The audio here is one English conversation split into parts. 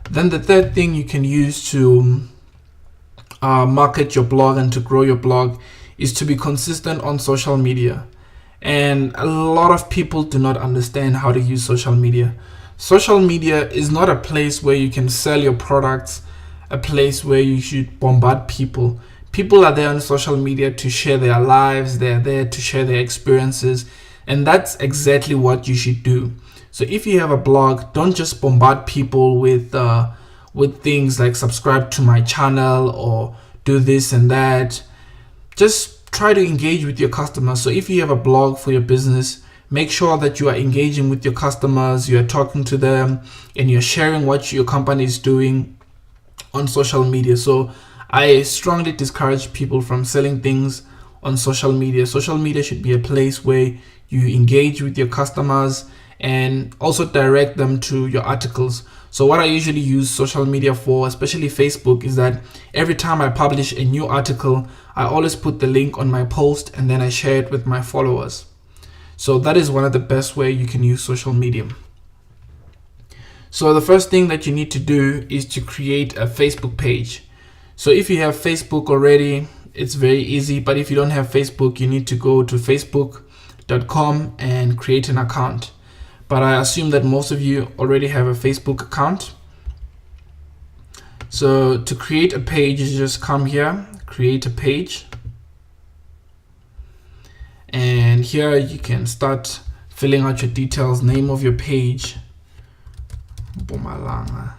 Then the third thing you can use to market your blog and to grow your blog is to be consistent on social media. And a lot of people do not understand how to use social media. Social media is not a place where you can sell your products, a place where you should bombard people. People are there on social media to share their lives, they're there to share their experiences, and that's exactly what you should do. So if you have a blog, don't just bombard people with things like subscribe to my channel or do this and that. Just try to engage with your customers. So if you have a blog for your business, make sure that you are engaging with your customers, you are talking to them, and you're sharing what your company is doing on social media. So I strongly discourage people from selling things on social media. Social media should be a place where you engage with your customers and also direct them to your articles. So what I usually use social media for, especially Facebook, is that every time I publish a new article, I always put the link on my post and then I share it with my followers. So that is one of the best way you can use social media. So the first thing that you need to do is to create a Facebook page. So if you have Facebook already, it's very easy. But if you don't have Facebook, you need to go to facebook.com and create an account. But I assume that most of you already have a Facebook account. So to create a page, you just come here, create a page. And here you can start filling out your details, name of your page, Mpumalanga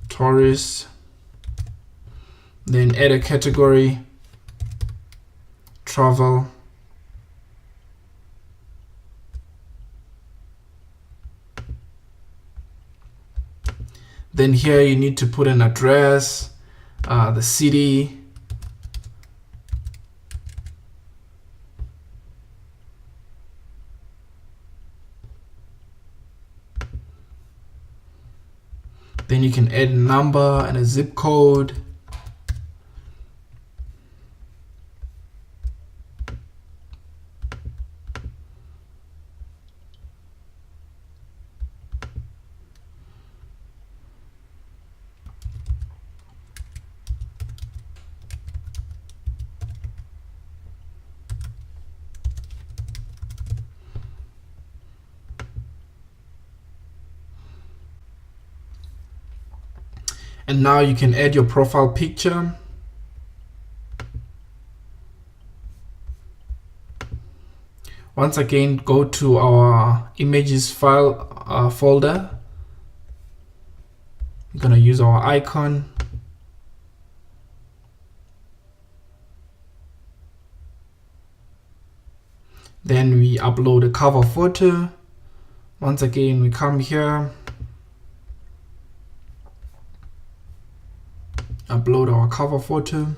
Tourist, then add a category, travel, then here you need to put an address, the city, then you can add a number and a zip code. And now you can add your profile picture. Once again, go to our images file folder. We're gonna use our icon. Then we upload a cover photo. Once again, we come here, upload our cover photo.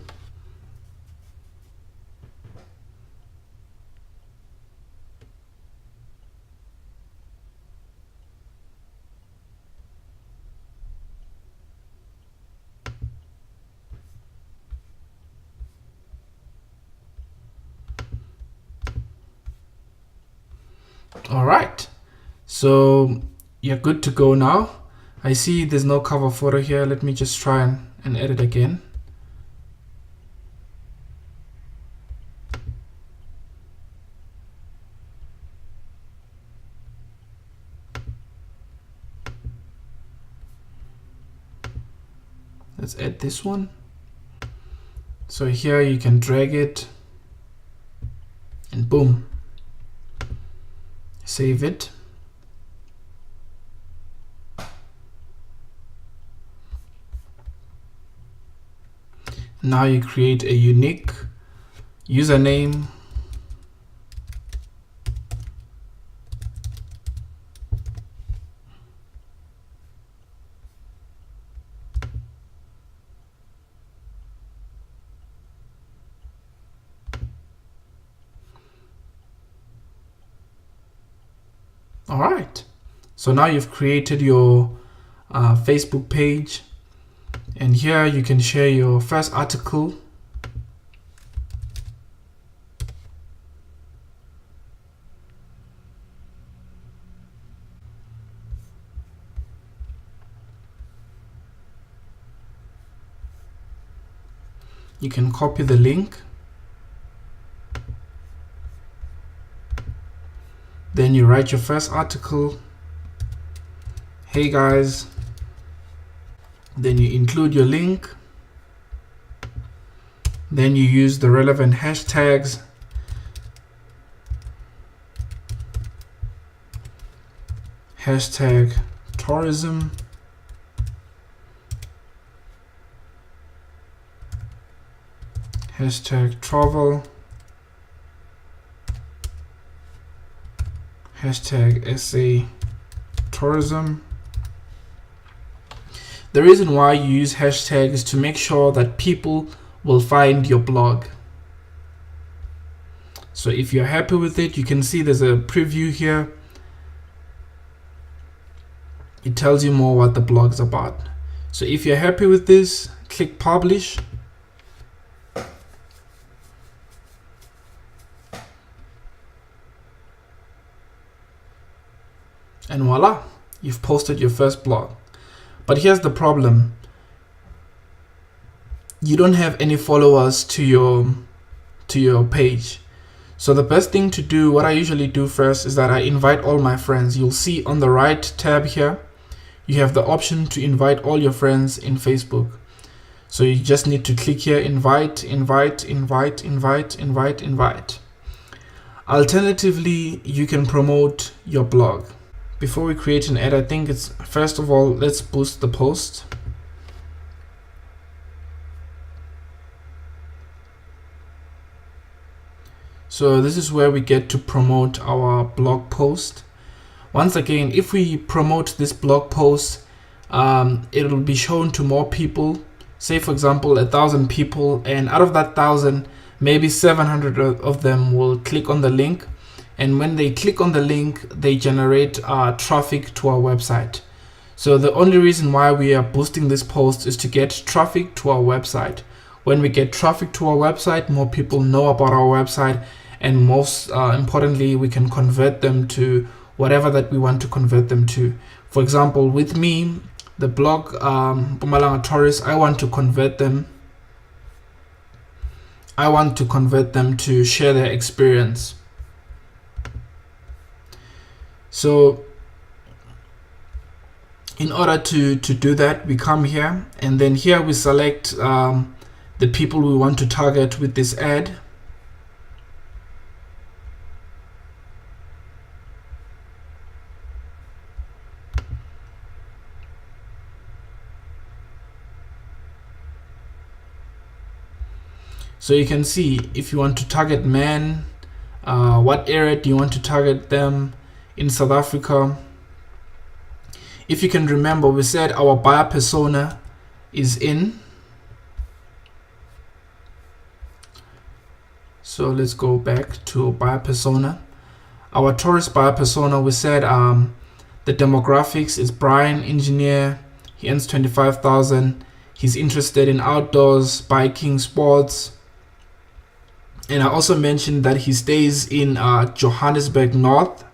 All right, so you're good to go now. I see there's no cover photo here. Let me just try and edit again. Let's add this one. So here you can drag it and boom, save it. Now you create a unique username. All right, so now you've created your Facebook page, and here you can share your first article. You can copy the link. Then you write your first article. Hey guys. Then you include your link. Then you use the relevant hashtags. Hashtag tourism. Hashtag travel. Hashtag SA tourism. The reason why you use hashtags is to make sure that people will find your blog. So if you're happy with it, you can see there's a preview here. It tells you more what the blog's about. So if you're happy with this, click publish. And voila, you've posted your first blog. But here's the problem. You don't have any followers to your page. So the best thing to do, what I usually do first, is that I invite all my friends. You'll see on the right tab here, you have the option to invite all your friends in Facebook. So you just need to click here, invite. Alternatively, you can promote your blog. Before we create an ad, I think it's, first of all, let's boost the post. So this is where we get to promote our blog post. Once again, if we promote this blog post, it will be shown to more people. Say for example 1,000 people, and out of that 1,000, maybe 700 of them will click on the link, and when they click on the link, they generate traffic to our website. So the only reason why we are boosting this post is to get traffic to our website. When we get traffic to our website, more people know about our website, and most importantly, we can convert them to whatever that we want to convert them to. For example, with me, the blog Mpumalanga Tourists, I want to convert them to share their experience. So in order to do that, we come here, and then here we select the people we want to target with this ad. So you can see if you want to target men, what area do you want to target them in South Africa. If you can remember, we said our buyer persona is in. So let's go back to buyer persona. Our tourist buyer persona, we said the demographics is Brian, engineer, he earns 25,000, he's interested in outdoors, biking, sports. And I also mentioned that he stays in Johannesburg North.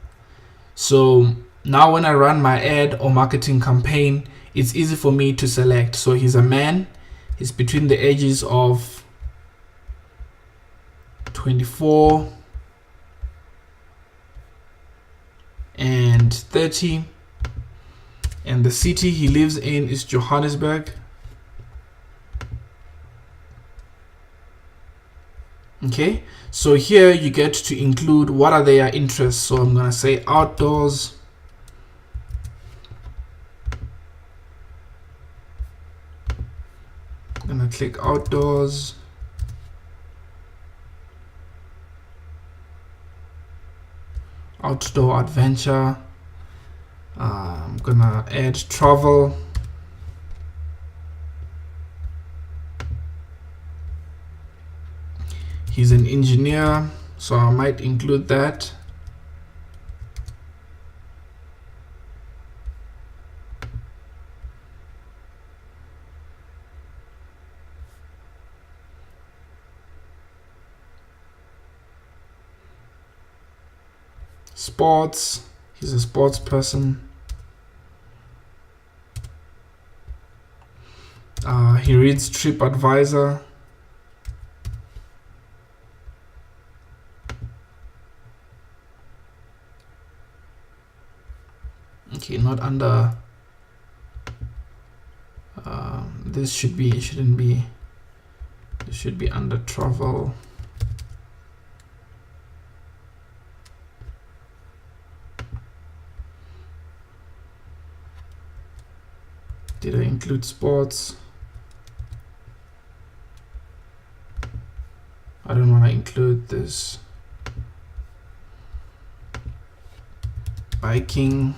So now when I run my ad or marketing campaign, it's easy for me to select. So he's a man, he's between the ages of 24 and 30. And the city he lives in is Johannesburg. Okay, so here you get to include what are their interests. So I'm gonna say outdoors. I'm gonna click outdoors. Outdoor adventure. I'm gonna add travel. He's an engineer, so I might include that. Sports, he's a sports person. He reads TripAdvisor. Okay, not under this should be under travel. Did I include sports? I don't want to include this. Biking.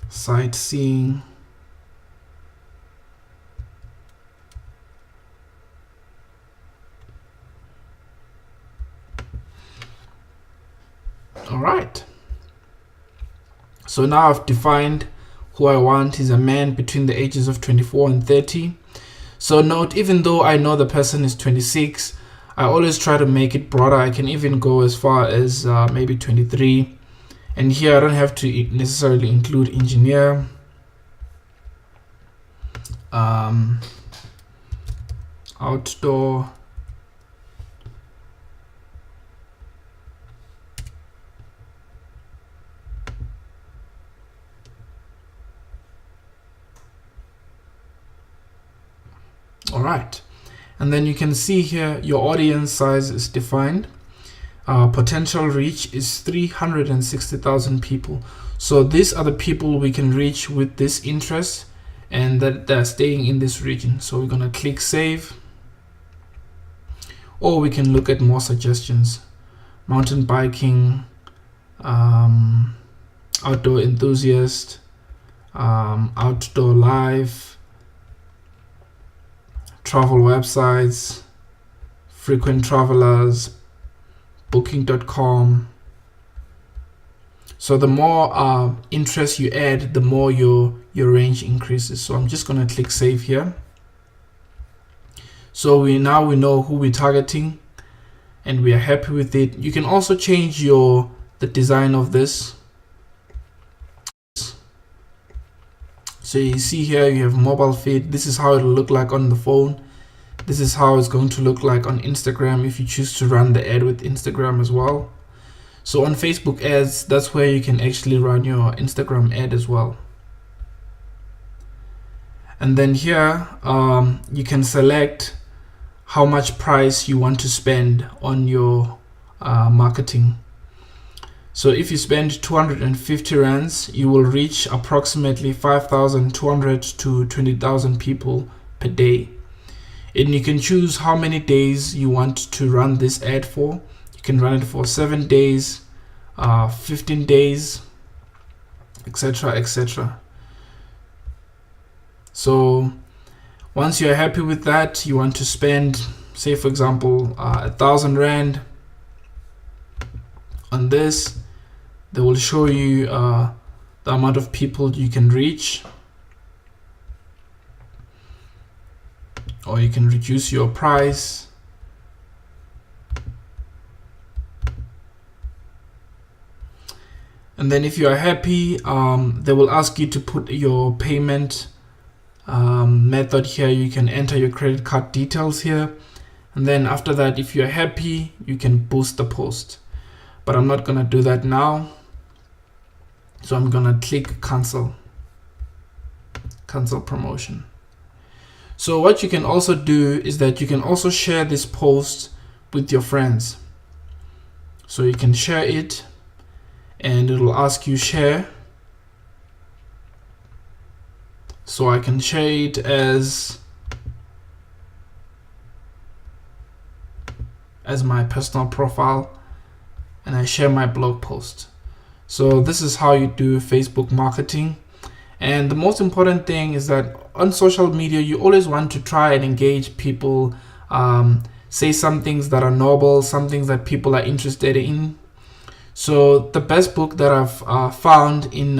Sightseeing. All right. So now I've defined who I want. Is a man between the ages of 24 and 30. So note, even though I know the person is 26, I always try to make it broader. I can even go as far as maybe 23. And here I don't have to necessarily include engineer. Outdoor. All right. And then you can see here your audience size is defined. Potential reach is 360,000 people. So these are the people we can reach with this interest and that they're staying in this region. So we're gonna click save, or we can look at more suggestions. Mountain biking, outdoor enthusiast, outdoor life, travel websites, frequent travelers, booking.com. So the more interest you add, the more your range increases. So I'm just going to click save here. So we know who we're targeting and we are happy with it. You can also change the design of this. So you see here you have mobile feed. This is how it'll look like on the phone. This is how it's going to look like on Instagram if you choose to run the ad with Instagram as well. So on Facebook ads, that's where you can actually run your Instagram ad as well. And then here you can select how much price you want to spend on your marketing. So if you spend 250 rands, you will reach approximately 5,200 to 20,000 people per day. And you can choose how many days you want to run this ad for. You can run it for 7 days, 15 days, etc., etc. So once you're happy with that, you want to spend, say for example, 1,000 rand on this. They will show you the amount of people you can reach, or you can reduce your price. And then if you are happy, they will ask you to put your payment method here. You can enter your credit card details here. And then after that, if you're happy, you can boost the post. But I'm not gonna do that now. So I'm gonna click cancel promotion. So what you can also do is that you can also share this post with your friends. So you can share it and it will ask you share. So I can share it as my personal profile and I share my blog post. So this is how you do Facebook marketing. And the most important thing is that on social media, you always want to try and engage people, say some things that are noble, some things that people are interested in. So the best book that I've found in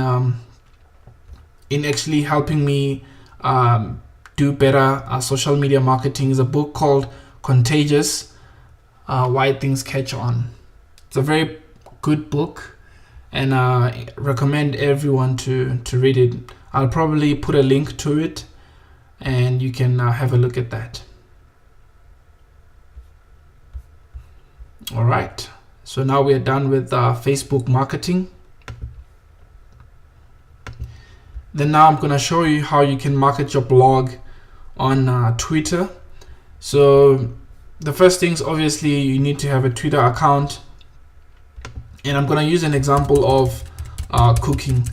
actually helping me do better social media marketing is a book called Contagious, Why Things Catch On. It's a very good book. and recommend everyone to read it. I'll probably put a link to it, and you can have a look at that. All right, so now we are done with Facebook marketing. Then now I'm gonna show you how you can market your blog on Twitter. So the first things, obviously, you need to have a Twitter account, and I'm gonna use an example of cooking.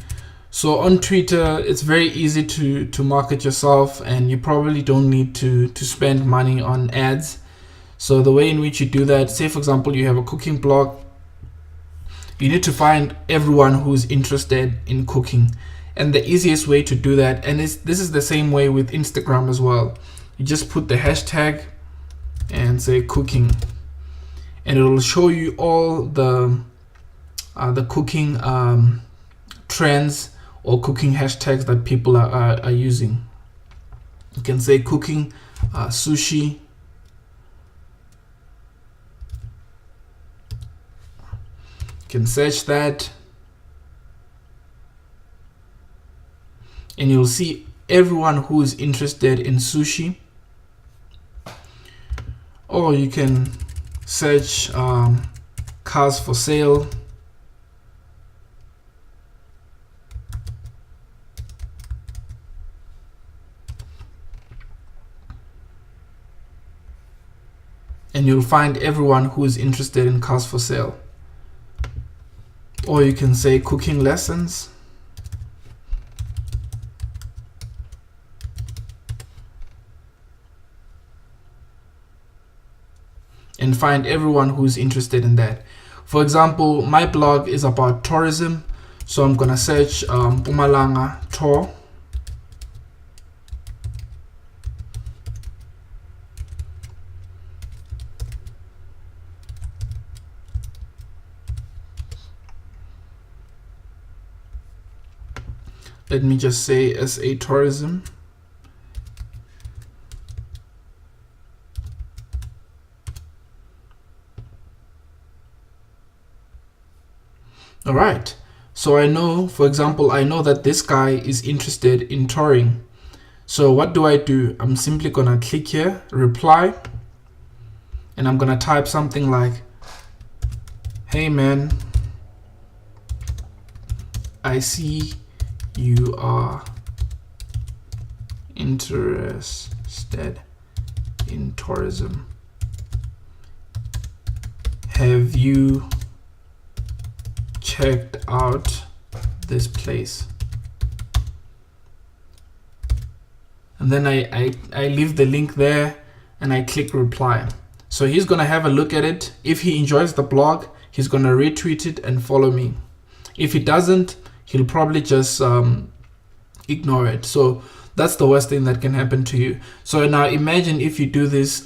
So on Twitter, it's very easy to market yourself, and you probably don't need to spend money on ads. So the way in which you do that, say for example, you have a cooking blog, you need to find everyone who's interested in cooking. And the easiest way to do that, and this is the same way with Instagram as well, you just put the hashtag and say cooking, and it will show you all the cooking trends or cooking hashtags that people are using. You can say cooking sushi, you can search that, and you'll see everyone who is interested in sushi. Or you can search cars for sale, and you'll find everyone who is interested in cars for sale. Or you can say cooking lessons, and find everyone who's interested in that. For example, my blog is about tourism, so I'm gonna search Mpumalanga tour, let me just say SA tourism. All right, so I know, for example, I know that this guy is interested in touring. So what do? I'm simply gonna click here, reply, and I'm gonna type something like, hey man, I see you are interested in tourism. Have you checked out this place? And then I leave the link there and I click reply. So he's gonna have a look at it. If he enjoys the blog, he's gonna retweet it and follow me. If he doesn't, he'll probably just ignore it. So that's the worst thing that can happen to you. So now imagine if you do this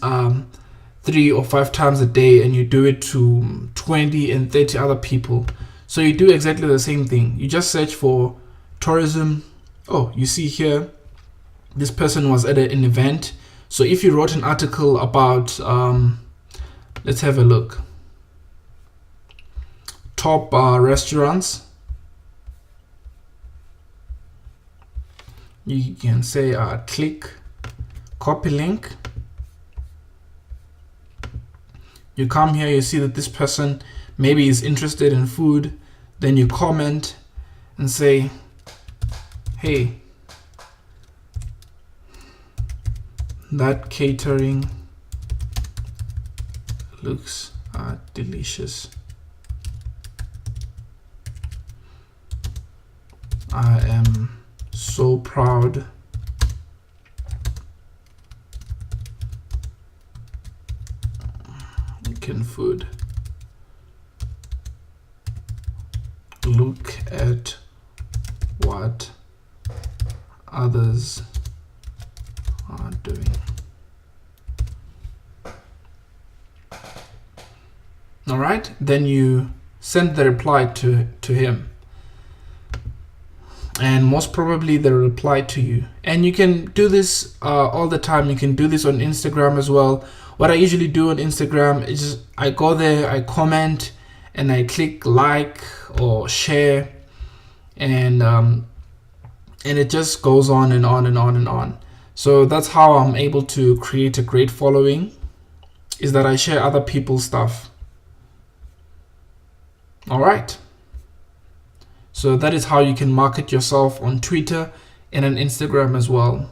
3 or 5 times a day, and you do it to 20 and 30 other people. So you do exactly the same thing. You just search for tourism. Oh, you see here, this person was at an event. So if you wrote an article about, let's have a look, top restaurants, you can say click, copy link. You come here, you see that this person maybe is interested in food. Then you comment and say, hey, that catering looks delicious. I am so proud in food. Look at what others are doing. All right, then you send the reply to him, and most probably they'll reply to you. And you can do this all the time. You can do this on Instagram as well. What I usually do on Instagram is I go there, I comment, and I click like or share, and it just goes on and on and on and on. So that's how I'm able to create a great following, is that I share other people's stuff. All right. So that is how you can market yourself on Twitter and on Instagram as well.